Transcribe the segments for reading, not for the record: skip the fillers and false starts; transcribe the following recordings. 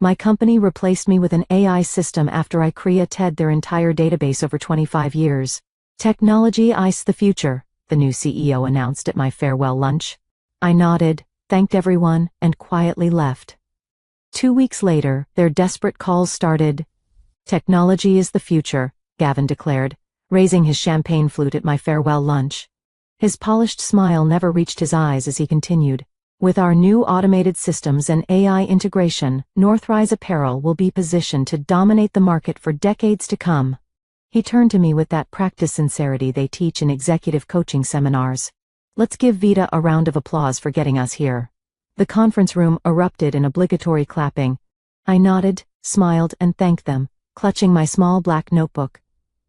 My company replaced me with an AI system after I created their entire database over 25 years. Technology is the future, the new CEO announced at my farewell lunch. I nodded, thanked everyone, and quietly left. 2 weeks later, their desperate calls started. Technology is the future, Gavin declared, raising his champagne flute at my farewell lunch. His polished smile never reached his eyes as he continued. With our new automated systems and AI integration, Northrise Apparel will be positioned to dominate the market for decades to come. He turned to me with that practiced sincerity they teach in executive coaching seminars. Let's give Vita a round of applause for getting us here. The conference room erupted in obligatory clapping. I nodded, smiled, and thanked them, clutching my small black notebook.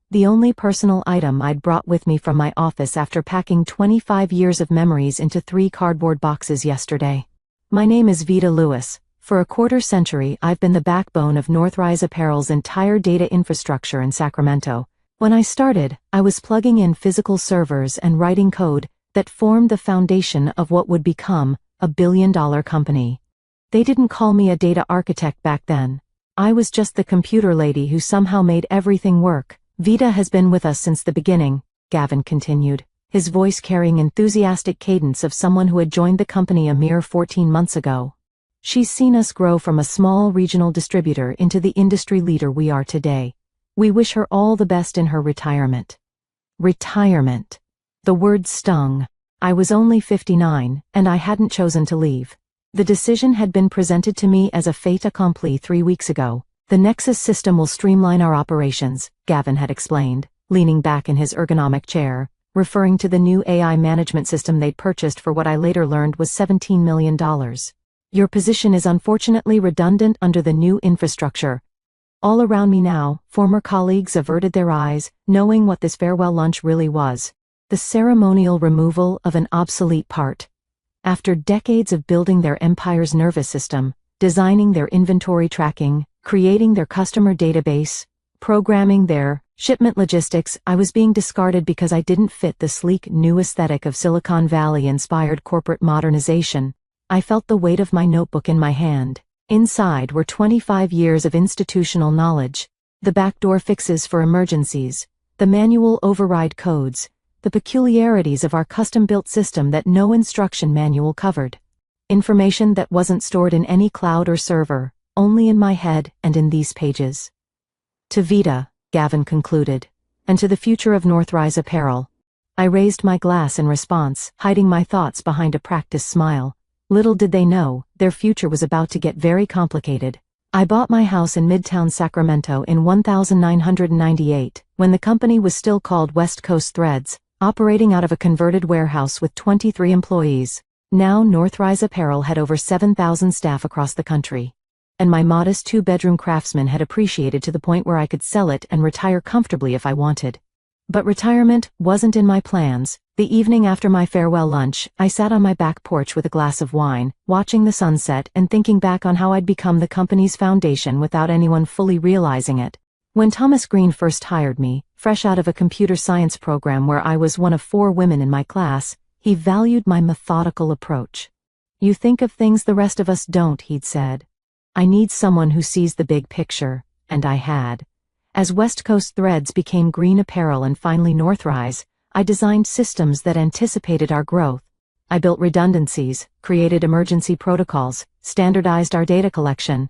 The only personal item I'd brought with me from my office after packing 25 years of memories into 3 cardboard boxes yesterday. My name is Vita Lewis. For a quarter century, I've been the backbone of Northrise Apparel's entire data infrastructure in Sacramento. When I started, I was plugging in physical servers and writing code that formed the foundation of what would become a billion-dollar company. They didn't call me a data architect back then. I was just the computer lady who somehow made everything work. Vita has been with us since the beginning, Gavin continued, his voice carrying enthusiastic cadence of someone who had joined the company a mere 14 months ago. She's seen us grow from a small regional distributor into the industry leader we are today. We wish her all the best in her retirement. Retirement. The word stung. I was only 59, and I hadn't chosen to leave. The decision had been presented to me as a fait accompli 3 weeks ago. The Nexus system will streamline our operations, Gavin had explained, leaning back in his ergonomic chair, referring to the new AI management system they'd purchased for what I later learned was $17 million. Your position is unfortunately redundant under the new infrastructure. All around me now, former colleagues averted their eyes, knowing what this farewell lunch really was. The ceremonial removal of an obsolete part. After decades of building their empire's nervous system, designing their inventory tracking, creating their customer database, programming their shipment logistics, I was being discarded because I didn't fit the sleek new aesthetic of Silicon Valley-inspired corporate modernization. I felt the weight of my notebook in my hand. Inside were 25 years of institutional knowledge, the backdoor fixes for emergencies, the manual override codes, the peculiarities of our custom-built system that no instruction manual covered. Information that wasn't stored in any cloud or server, only in my head and in these pages. To Vita, Gavin concluded, and to the future of Northrise Apparel. I raised my glass in response, hiding my thoughts behind a practiced smile. Little did they know, their future was about to get very complicated. I bought my house in Midtown Sacramento in 1998, when the company was still called West Coast Threads, operating out of a converted warehouse with 23 employees. Now Northrise Apparel had over 7,000 staff across the country. And my modest 2-bedroom craftsman had appreciated to the point where I could sell it and retire comfortably if I wanted. But retirement wasn't in my plans. The evening after my farewell lunch, I sat on my back porch with a glass of wine, watching the sunset and thinking back on how I'd become the company's foundation without anyone fully realizing it. When Thomas Green first hired me, fresh out of a computer science program where I was one of 4 women in my class, he valued my methodical approach. You think of things the rest of us don't, he'd said. I need someone who sees the big picture, and I had. As West Coast Threads became Green Apparel and finally Northrise, I designed systems that anticipated our growth. I built redundancies, created emergency protocols, standardized our data collection.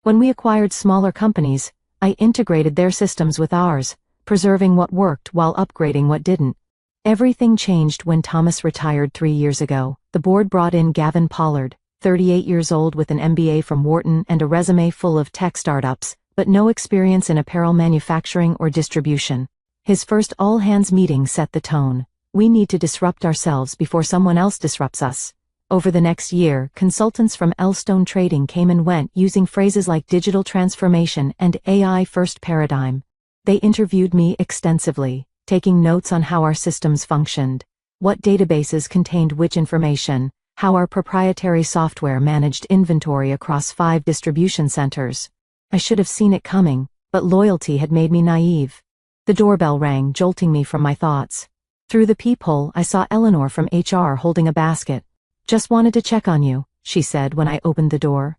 When we acquired smaller companies, I integrated their systems with ours, preserving what worked while upgrading what didn't. Everything changed when Thomas retired 3 years ago. The board brought in Gavin Pollard, 38 years old with an MBA from Wharton and a resume full of tech startups, but no experience in apparel manufacturing or distribution. His first all-hands meeting set the tone. We need to disrupt ourselves before someone else disrupts us. Over the next year, consultants from Elstone Trading came and went using phrases like digital transformation and AI-first paradigm. They interviewed me extensively, taking notes on how our systems functioned, what databases contained which information, how our proprietary software managed inventory across 5 distribution centers. I should have seen it coming, but loyalty had made me naive. The doorbell rang, jolting me from my thoughts. Through the peephole, I saw Eleanor from HR holding a basket. Just wanted to check on you, she said when I opened the door.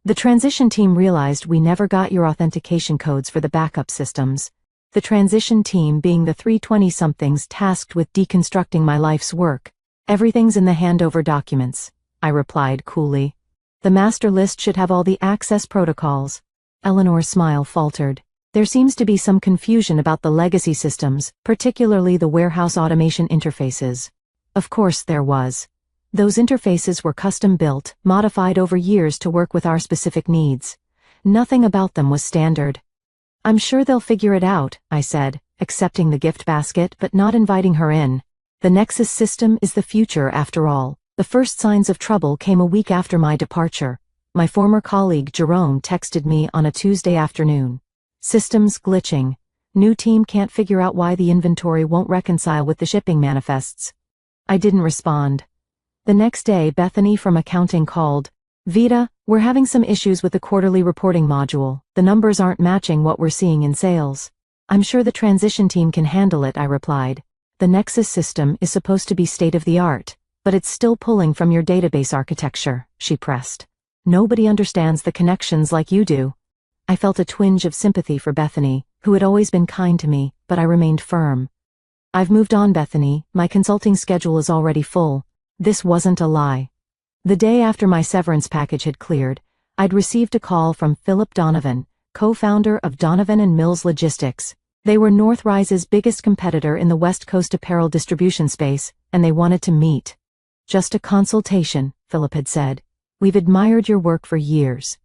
The transition team realized we never got your authentication codes for the backup systems. The transition team being the 320-somethings tasked with deconstructing my life's work. Everything's in the handover documents, I replied coolly. The master list should have all the access protocols. Eleanor's smile faltered. There seems to be some confusion about the legacy systems, particularly the warehouse automation interfaces. Of course there was. Those interfaces were custom-built, modified over years to work with our specific needs. Nothing about them was standard. I'm sure they'll figure it out, I said, accepting the gift basket but not inviting her in. The Nexus system is the future after all. The first signs of trouble came a week after my departure. My former colleague Jerome texted me on a Tuesday afternoon. Systems glitching. New team can't figure out why the inventory won't reconcile with the shipping manifests. I didn't respond. The next day Bethany from accounting called. Vita, we're having some issues with the quarterly reporting module. The numbers aren't matching what we're seeing in sales. I'm sure the transition team can handle it, I replied. The Nexus system is supposed to be state-of-the-art, but it's still pulling from your database architecture, she pressed. Nobody understands the connections like you do. I felt a twinge of sympathy for Bethany, who had always been kind to me, but I remained firm. I've moved on, Bethany. My consulting schedule is already full. This wasn't a lie. The day after my severance package had cleared, I'd received a call from Philip Donovan, co-founder of Donovan & Mills Logistics. They were Northrise's biggest competitor in the West Coast apparel distribution space, and they wanted to meet. Just a consultation, Philip had said. We've admired your work for years.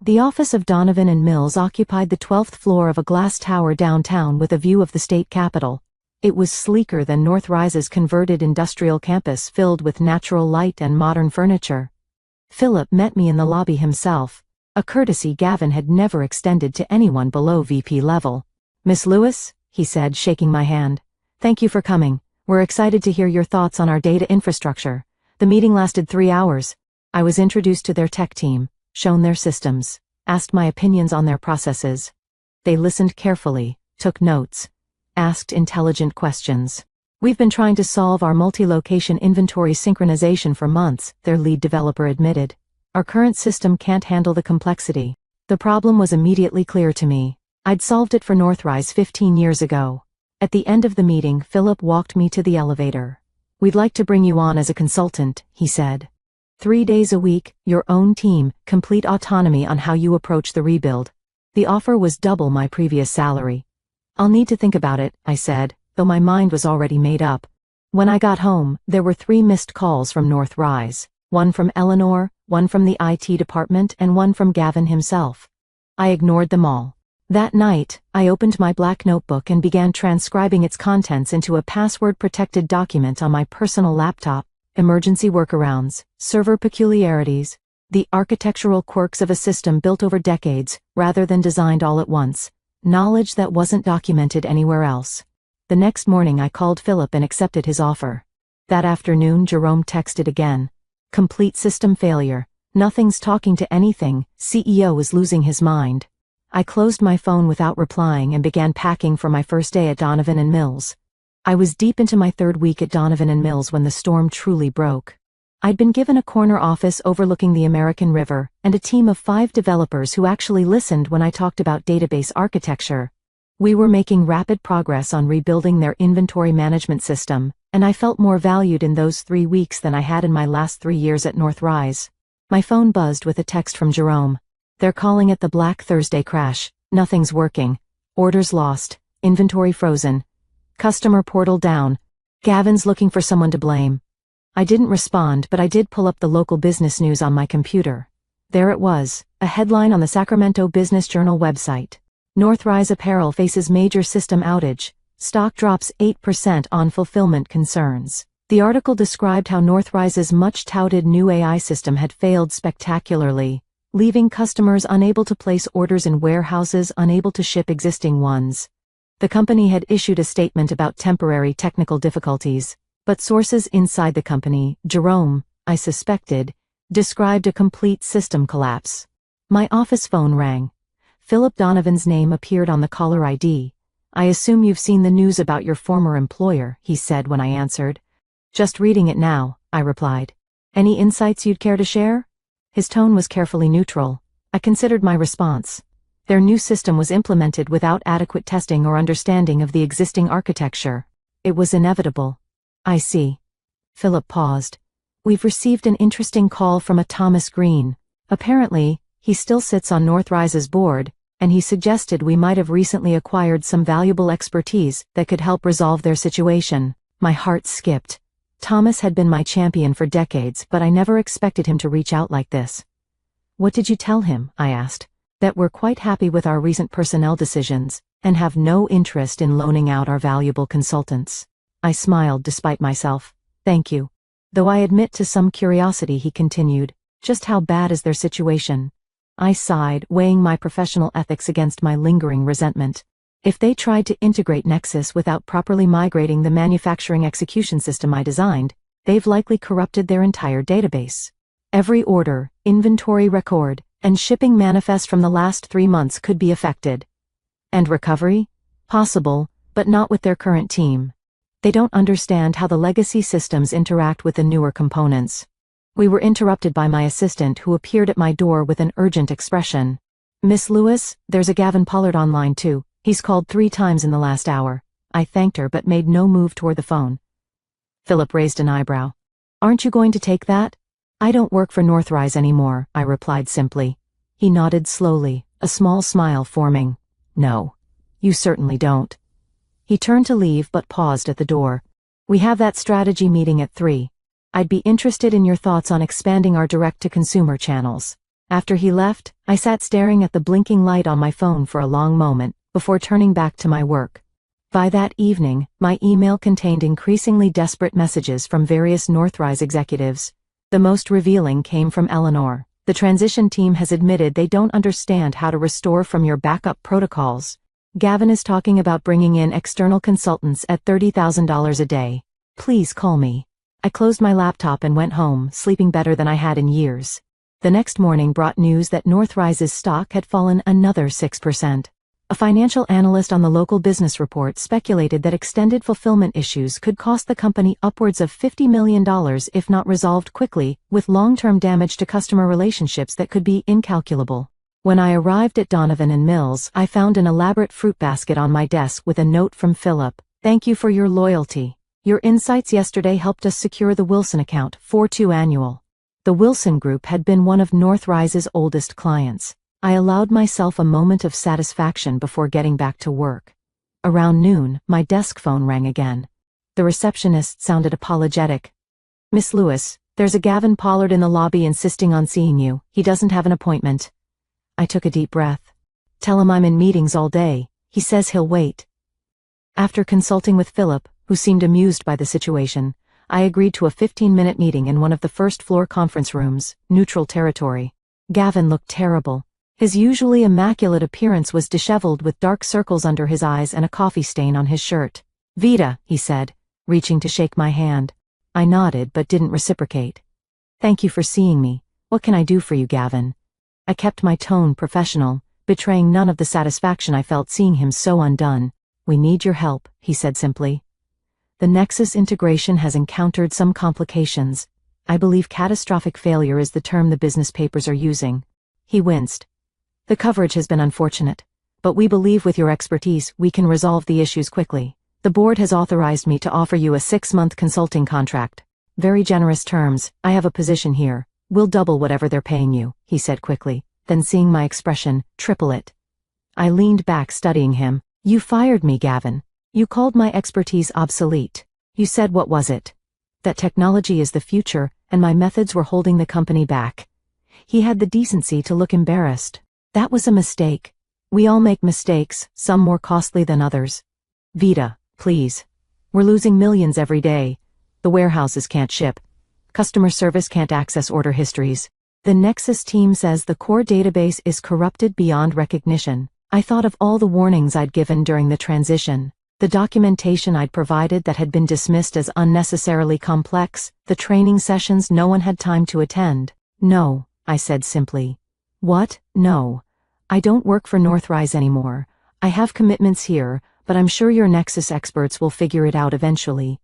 The office of Donovan & Mills occupied the 12th floor of a glass tower downtown with a view of the state capitol. It was sleeker than Northrise's converted industrial campus filled with natural light and modern furniture. Philip met me in the lobby himself, a courtesy Gavin had never extended to anyone below VP level. Miss Lewis, he said, shaking my hand. Thank you for coming. We're excited to hear your thoughts on our data infrastructure. The meeting lasted 3 hours. I was introduced to their tech team, shown their systems, asked my opinions on their processes. They listened carefully, took notes, asked intelligent questions. We've been trying to solve our multi-location inventory synchronization for months, their lead developer admitted. Our current system can't handle the complexity. The problem was immediately clear to me. I'd solved it for Northrise 15 years ago. At the end of the meeting, Philip walked me to the elevator. We'd like to bring you on as a consultant, he said. 3 days a week, your own team, complete autonomy on how you approach the rebuild. The offer was double my previous salary. I'll need to think about it, I said, though my mind was already made up. When I got home, there were 3 missed calls from Northrise, one from Eleanor, one from the IT department, and one from Gavin himself. I ignored them all. That night, I opened my black notebook and began transcribing its contents into a password-protected document on my personal laptop. Emergency workarounds, server peculiarities, the architectural quirks of a system built over decades, rather than designed all at once. Knowledge that wasn't documented anywhere else. The next morning I called Philip and accepted his offer. That afternoon Jerome texted again. Complete system failure. Nothing's talking to anything. CEO is losing his mind. I closed my phone without replying and began packing for my first day at Donovan & Mills. I was deep into my 3rd week at Donovan & Mills when the storm truly broke. I'd been given a corner office overlooking the American River, and a team of 5 developers who actually listened when I talked about database architecture. We were making rapid progress on rebuilding their inventory management system, and I felt more valued in those 3 weeks than I had in my last 3 years at Northrise. My phone buzzed with a text from Jerome. They're calling it the Black Thursday crash. Nothing's working. Orders lost. Inventory frozen. Customer portal down. Gavin's looking for someone to blame. I didn't respond, but I did pull up the local business news on my computer. There it was, a headline on the Sacramento Business Journal website. Northrise Apparel faces major system outage. Stock drops 8% on fulfillment concerns. The article described how Northrise's much-touted new AI system had failed spectacularly, leaving customers unable to place orders in warehouses, unable to ship existing ones. The company had issued a statement about temporary technical difficulties, but sources inside the company, Jerome, I suspected, described a complete system collapse. My office phone rang. Philip Donovan's name appeared on the caller ID. I assume you've seen the news about your former employer, he said when I answered. Just reading it now, I replied. Any insights you'd care to share? His tone was carefully neutral. I considered my response. Their new system was implemented without adequate testing or understanding of the existing architecture. It was inevitable. I see. Philip paused. We've received an interesting call from a Thomas Green. Apparently, he still sits on Northrise's board, and he suggested we might have recently acquired some valuable expertise that could help resolve their situation. My heart skipped. Thomas had been my champion for decades, but I never expected him to reach out like this. What did you tell him? I asked. That we're quite happy with our recent personnel decisions, and have no interest in loaning out our valuable consultants. I smiled despite myself. Thank you. Though I admit to some curiosity, he continued, just how bad is their situation? I sighed, weighing my professional ethics against my lingering resentment. If they tried to integrate Nexus without properly migrating the manufacturing execution system I designed, they've likely corrupted their entire database. Every order, inventory record, and shipping manifest from the last 3 months could be affected. And recovery? Possible, but not with their current team. They don't understand how the legacy systems interact with the newer components. We were interrupted by my assistant, who appeared at my door with an urgent expression. Miss Lewis, there's a Gavin Pollard online too. He's called 3 times in the last hour. I thanked her but made no move toward the phone. Philip raised an eyebrow. Aren't you going to take that? I don't work for Northrise anymore, I replied simply. He nodded slowly, a small smile forming. No. You certainly don't. He turned to leave but paused at the door. We have that strategy meeting at 3. I'd be interested in your thoughts on expanding our direct-to-consumer channels. After he left, I sat staring at the blinking light on my phone for a long moment, before turning back to my work. By that evening, my email contained increasingly desperate messages from various Northrise executives. The most revealing came from Eleanor. The transition team has admitted they don't understand how to restore from your backup protocols. Gavin is talking about bringing in external consultants at $30,000 a day. Please call me. I closed my laptop and went home, sleeping better than I had in years. The next morning brought news that Northrise's stock had fallen another 6%. A financial analyst on the local business report speculated that extended fulfillment issues could cost the company upwards of $50 million if not resolved quickly, with long-term damage to customer relationships that could be incalculable. When I arrived at Donovan and Mills, I found an elaborate fruit basket on my desk with a note from Philip. Thank you for your loyalty. Your insights yesterday helped us secure the Wilson account, 4/2 annual. The Wilson Group had been one of Northrise's oldest clients. I allowed myself a moment of satisfaction before getting back to work. Around noon, my desk phone rang again. The receptionist sounded apologetic. Miss Lewis, there's a Gavin Pollard in the lobby insisting on seeing you. He doesn't have an appointment. I took a deep breath. Tell him I'm in meetings all day. He says he'll wait. After consulting with Philip, who seemed amused by the situation, I agreed to a 15-minute meeting in one of the first-floor conference rooms, neutral territory. Gavin looked terrible. His usually immaculate appearance was disheveled with dark circles under his eyes and a coffee stain on his shirt. Vita, he said, reaching to shake my hand. I nodded but didn't reciprocate. Thank you for seeing me. What can I do for you, Gavin? I kept my tone professional, betraying none of the satisfaction I felt seeing him so undone. We need your help, he said simply. The Nexus integration has encountered some complications. I believe catastrophic failure is the term the business papers are using. He winced. The coverage has been unfortunate, but we believe with your expertise we can resolve the issues quickly. The board has authorized me to offer you a 6-month consulting contract. Very generous terms. I have a position here. We'll double whatever they're paying you, he said quickly, then seeing my expression, triple it. I leaned back studying him. You fired me, Gavin. You called my expertise obsolete. You said what was it? That technology is the future, and my methods were holding the company back. He had the decency to look embarrassed. That was a mistake. We all make mistakes, some more costly than others. Vita, please. We're losing millions every day. The warehouses can't ship. Customer service can't access order histories. The Nexus team says the core database is corrupted beyond recognition. I thought of all the warnings I'd given during the transition. The documentation I'd provided that had been dismissed as unnecessarily complex, the training sessions no one had time to attend. No, I said simply. What? No. I don't work for Northrise anymore. I have commitments here, but I'm sure your Nexus experts will figure it out eventually.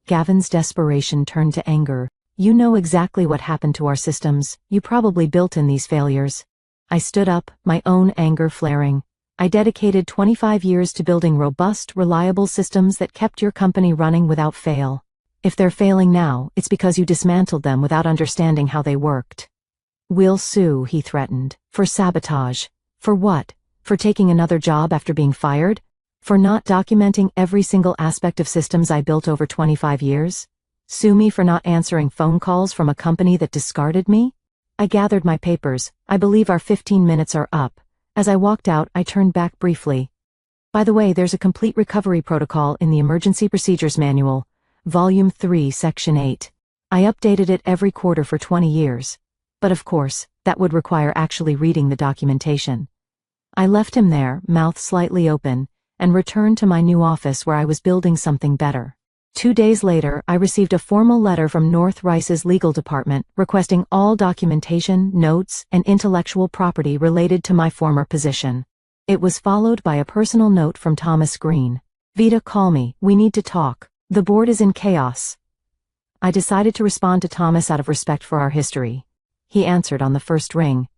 Gavin's desperation turned to anger. You know exactly what happened to our systems. You probably built in these failures. I stood up, my own anger flaring. I dedicated 25 years to building robust, reliable systems that kept your company running without fail. If they're failing now, it's because you dismantled them without understanding how they worked. We'll sue, he threatened. For sabotage. For what? For taking another job after being fired? For not documenting every single aspect of systems I built over 25 years? Sue me for not answering phone calls from a company that discarded me? I gathered my papers. I believe our 15 minutes are up. As I walked out, I turned back briefly. By the way, there's a complete recovery protocol in the Emergency Procedures Manual, Volume 3, Section 8. I updated it every quarter for 20 years. But of course, that would require actually reading the documentation. I left him there, mouth slightly open, and returned to my new office where I was building something better. 2 days later, I received a formal letter from North Rice's legal department requesting all documentation, notes, and intellectual property related to my former position. It was followed by a personal note from Thomas Green. Vita, call me. We need to talk. The board is in chaos. I decided to respond to Thomas out of respect for our history. He answered on the first ring.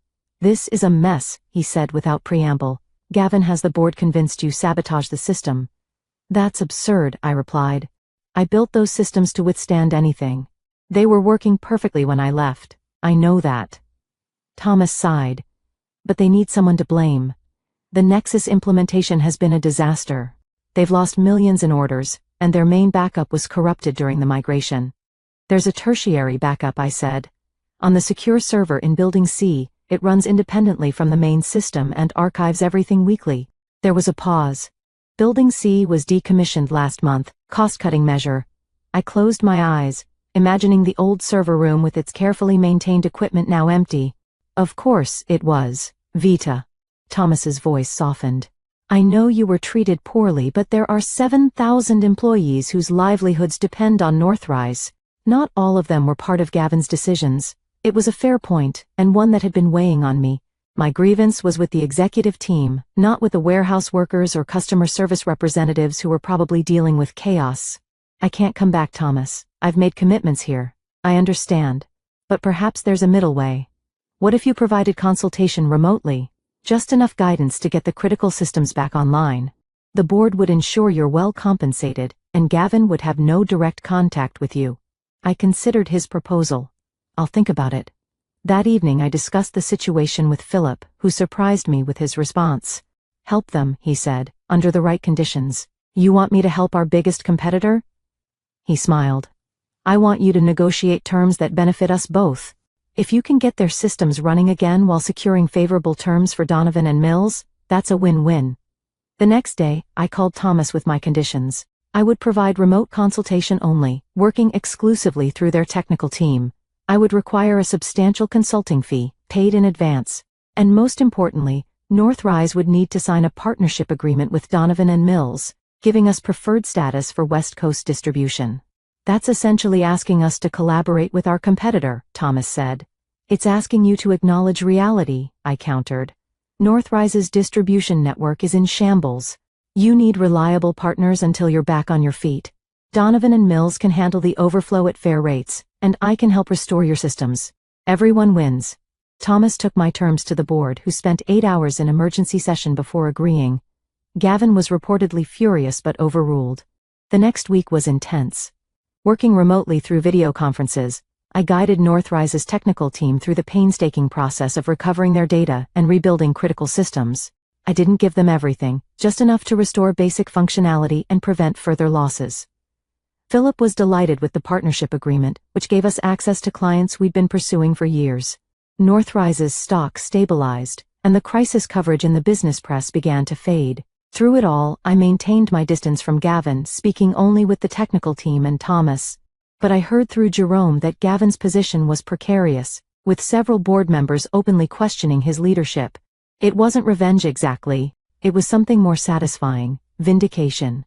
This is a mess, he said without preamble. Gavin has the board convinced you sabotaged the system. That's absurd, I replied. I built those systems to withstand anything. They were working perfectly when I left. I know that. Thomas sighed. But they need someone to blame. The Nexus implementation has been a disaster. They've lost millions in orders, and their main backup was corrupted during the migration. There's a tertiary backup, I said. On the secure server in Building C, it runs independently from the main system and archives everything weekly. There was a pause. Building C was decommissioned last month, cost-cutting measure. I closed my eyes, imagining the old server room with its carefully maintained equipment now empty. Of course it was. Vita. Thomas's voice softened. I know you were treated poorly, but there are 7,000 employees whose livelihoods depend on Northrise. Not all of them were part of Gavin's decisions. It was a fair point, and one that had been weighing on me. My grievance was with the executive team, not with the warehouse workers or customer service representatives who were probably dealing with chaos. I can't come back, Thomas. I've made commitments here. I understand. But perhaps there's a middle way. What if you provided consultation remotely? Just enough guidance to get the critical systems back online. The board would ensure you're well compensated, and Gavin would have no direct contact with you. I considered his proposal. I'll think about it. That evening I discussed the situation with Philip, who surprised me with his response. Help them, he said, under the right conditions. You want me to help our biggest competitor? He smiled. I want you to negotiate terms that benefit us both. If you can get their systems running again while securing favorable terms for Donovan and Mills, that's a win-win. The next day, I called Thomas with my conditions. I would provide remote consultation only, working exclusively through their technical team. I would require a substantial consulting fee, paid in advance. And most importantly, Northrise would need to sign a partnership agreement with Donovan and Mills, giving us preferred status for West Coast distribution. That's essentially asking us to collaborate with our competitor, Thomas said. It's asking you to acknowledge reality, I countered. Northrise's distribution network is in shambles. You need reliable partners until you're back on your feet. Donovan and Mills can handle the overflow at fair rates, and I can help restore your systems. Everyone wins. Thomas took my terms to the board, who spent 8 hours in emergency session before agreeing. Gavin was reportedly furious but overruled. The next week was intense. Working remotely through video conferences, I guided Northrise's technical team through the painstaking process of recovering their data and rebuilding critical systems. I didn't give them everything, just enough to restore basic functionality and prevent further losses. Philip was delighted with the partnership agreement, which gave us access to clients we'd been pursuing for years. Northrise's stock stabilized, and the crisis coverage in the business press began to fade. Through it all, I maintained my distance from Gavin, speaking only with the technical team and Thomas. But I heard through Jerome that Gavin's position was precarious, with several board members openly questioning his leadership. It wasn't revenge exactly, it was something more satisfying, vindication.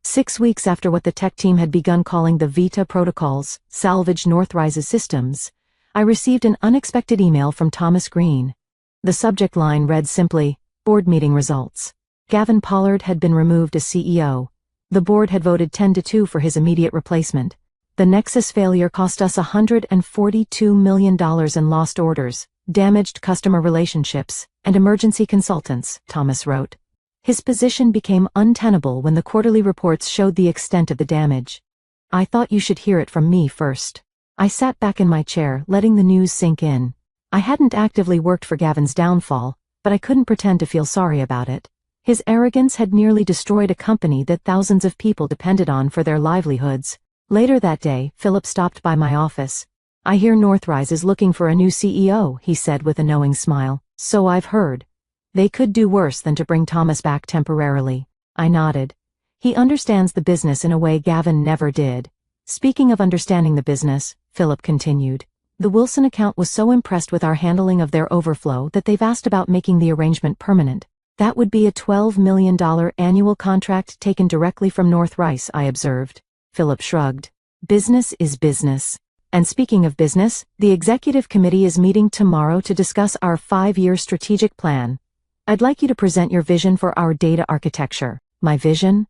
6 weeks after what the tech team had begun calling the Vita protocols, salvaged Northrise's systems, I received an unexpected email from Thomas Green. The subject line read simply, Board meeting results. Gavin Pollard had been removed as CEO. The board had voted 10-2 for his immediate replacement. The Nexus failure cost us $142 million in lost orders, damaged customer relationships, and emergency consultants, Thomas wrote. His position became untenable when the quarterly reports showed the extent of the damage. I thought you should hear it from me first. I sat back in my chair, letting the news sink in. I hadn't actively worked for Gavin's downfall, but I couldn't pretend to feel sorry about it. His arrogance had nearly destroyed a company that thousands of people depended on for their livelihoods. Later that day, Philip stopped by my office. "I hear Northrise is looking for a new CEO," he said with a knowing smile. "So I've heard. They could do worse than to bring Thomas back temporarily." I nodded. "He understands the business in a way Gavin never did." "Speaking of understanding the business," Philip continued, "the Wilson account was so impressed with our handling of their overflow that they've asked about making the arrangement permanent. That would be a $12 million annual contract taken directly from Northrise," I observed. Philip shrugged. "Business is business. And speaking of business, the executive committee is meeting tomorrow to discuss our 5-year strategic plan. I'd like you to present your vision for our data architecture." "My vision?"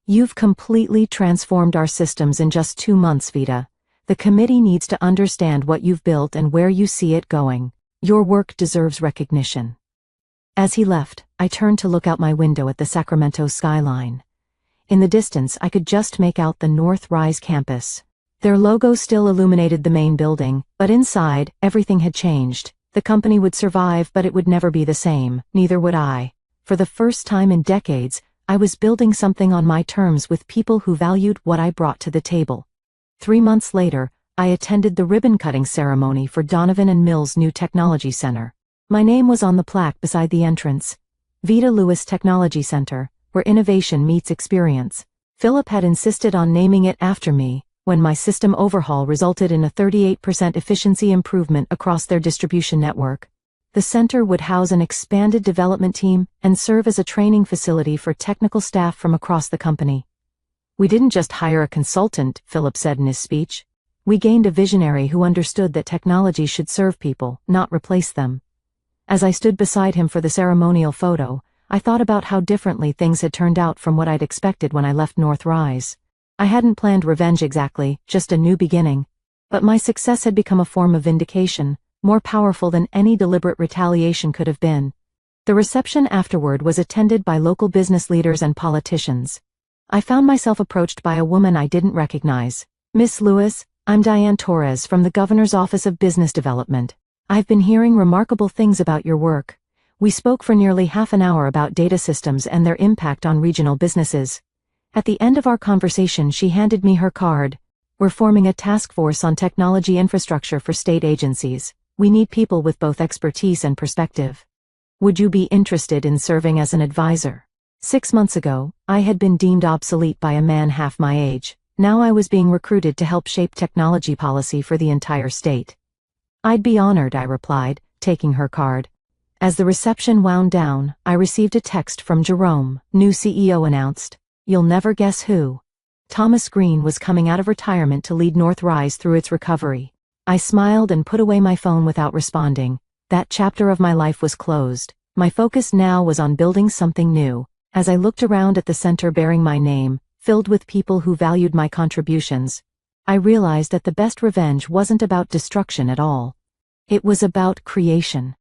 "You've completely transformed our systems in just 2 months, Vita. The committee needs to understand what you've built and where you see it going. Your work deserves recognition." As he left, I turned to look out my window at the Sacramento skyline. In the distance, I could just make out the Northrise campus. Their logo still illuminated the main building, but inside, everything had changed. The company would survive, but it would never be the same. Neither would I. For the first time in decades, I was building something on my terms with people who valued what I brought to the table. 3 months later, I attended the ribbon-cutting ceremony for Donovan and Mills' new technology center. My name was on the plaque beside the entrance. Vita Lewis Technology Center, where innovation meets experience. Philip had insisted on naming it after me, when my system overhaul resulted in a 38% efficiency improvement across their distribution network. The center would house an expanded development team and serve as a training facility for technical staff from across the company. "We didn't just hire a consultant," Philip said in his speech. "We gained a visionary who understood that technology should serve people, not replace them." As I stood beside him for the ceremonial photo, I thought about how differently things had turned out from what I'd expected when I left Northrise. I hadn't planned revenge exactly, just a new beginning. But my success had become a form of vindication, more powerful than any deliberate retaliation could have been. The reception afterward was attended by local business leaders and politicians. I found myself approached by a woman I didn't recognize. "Miss Lewis, I'm Diane Torres from the Governor's Office of Business Development. I've been hearing remarkable things about your work." We spoke for nearly half an hour about data systems and their impact on regional businesses. At the end of our conversation, she handed me her card. "We're forming a task force on technology infrastructure for state agencies. We need people with both expertise and perspective. Would you be interested in serving as an advisor?" 6 months ago, I had been deemed obsolete by a man half my age. Now I was being recruited to help shape technology policy for the entire state. "I'd be honored," I replied, taking her card. As the reception wound down, I received a text from Jerome. New CEO announced. You'll never guess who. Thomas Green was coming out of retirement to lead Northrise through its recovery. I smiled and put away my phone without responding. That chapter of my life was closed. My focus now was on building something new. As I looked around at the center bearing my name, filled with people who valued my contributions, I realized that the best revenge wasn't about destruction at all. It was about creation.